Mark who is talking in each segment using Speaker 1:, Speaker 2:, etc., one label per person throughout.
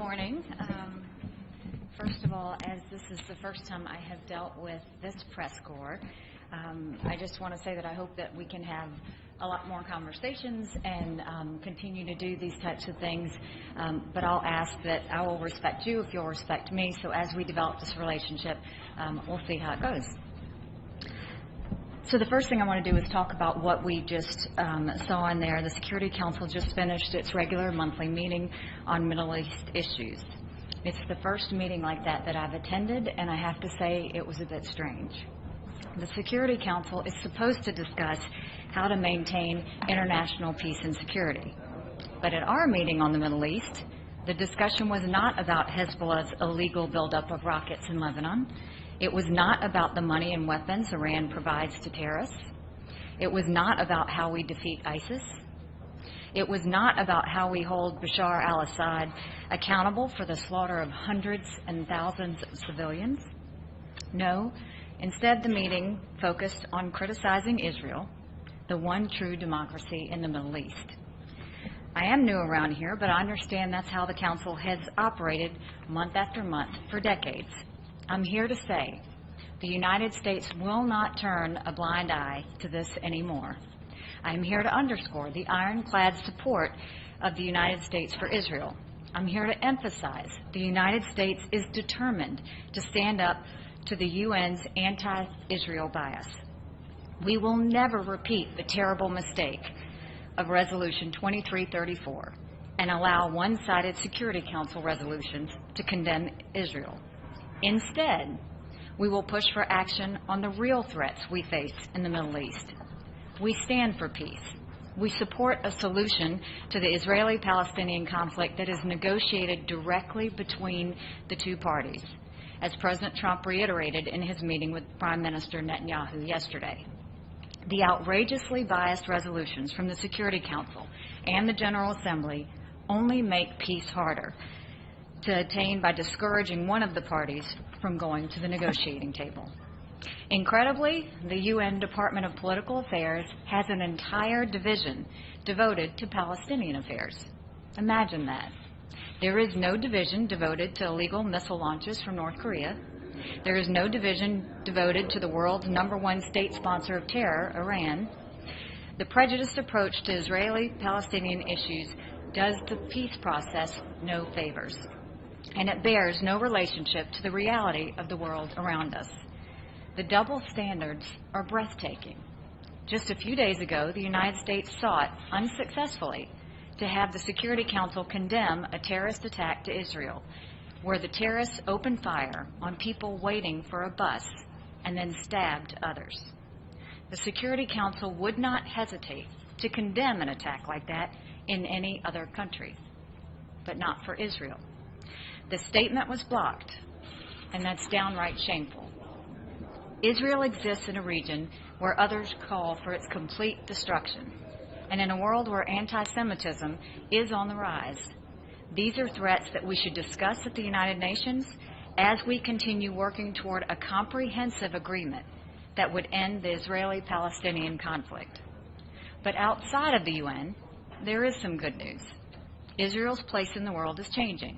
Speaker 1: morning. First of all, as this is the first time I have dealt with this press corps, I just want to say that I hope that we can have a lot more conversations and continue to do these types of things. But I'll ask that I will respect you if you'll respect me. So as we develop this relationship, we'll see how it goes. So the first thing I want to do is talk about what we just saw in there. The Security Council just finished its regular monthly meeting on Middle East issues. It's the first meeting like that I've attended, and I have to say it was a bit strange. The Security Council is supposed to discuss how to maintain international peace and security. But at our meeting on the Middle East, the discussion was not about Hezbollah's illegal buildup of rockets in Lebanon. It was not about the money and weapons Iran provides to terrorists. It was not about how we defeat ISIS. It was not about how we hold Bashar al-Assad accountable for the slaughter of hundreds and thousands of civilians. No, instead the meeting focused on criticizing Israel, the one true democracy in the Middle East. I am new around here, but I understand that's how the Council has operated month after month for decades. I'm here to say the United States will not turn a blind eye to this anymore. I am here to underscore the ironclad support of the United States for Israel. I'm here to emphasize the United States is determined to stand up to the UN's anti-Israel bias. We will never repeat the terrible mistake of Resolution 2334 and allow one-sided Security Council resolutions to condemn Israel. Instead, we will push for action on the real threats we face in the Middle East. We stand for peace. We support a solution to the Israeli-Palestinian conflict that is negotiated directly between the two parties, as President Trump reiterated in his meeting with Prime Minister Netanyahu yesterday. The outrageously biased resolutions from the Security Council and the General Assembly only make peace harder to attain by discouraging one of the parties from going to the negotiating table. Incredibly, the UN Department of Political Affairs has an entire division devoted to Palestinian affairs. Imagine that. There is no division devoted to illegal missile launches from North Korea. There is no division devoted to the world's #1 state sponsor of terror, Iran. The prejudiced approach to Israeli-Palestinian issues does the peace process no favors, and it bears no relationship to the reality of the world around us. The double standards are breathtaking. Just a few days ago, the United States sought, unsuccessfully, to have the Security Council condemn a terrorist attack to Israel, where the terrorists opened fire on people waiting for a bus and then stabbed others. The Security Council would not hesitate to condemn an attack like that in any other country, but not for Israel. The statement was blocked, and that's downright shameful. Israel exists in a region where others call for its complete destruction, and in a world where anti-Semitism is on the rise. These are threats that we should discuss at the United Nations as we continue working toward a comprehensive agreement that would end the Israeli-Palestinian conflict. But outside of the UN, there is some good news. Israel's place in the world is changing.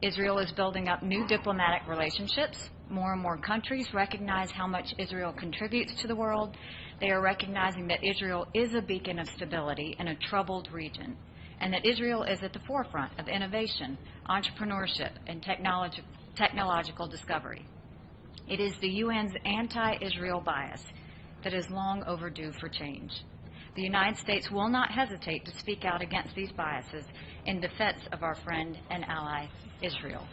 Speaker 1: Israel is building up new diplomatic relationships. More and more countries recognize how much Israel contributes to the world. They are recognizing that Israel is a beacon of stability in a troubled region, and that Israel is at the forefront of innovation, entrepreneurship, and technological discovery. It is the UN's anti-Israel bias that is long overdue for change. The United States will not hesitate to speak out against these biases in defense of our friend and ally, Israel.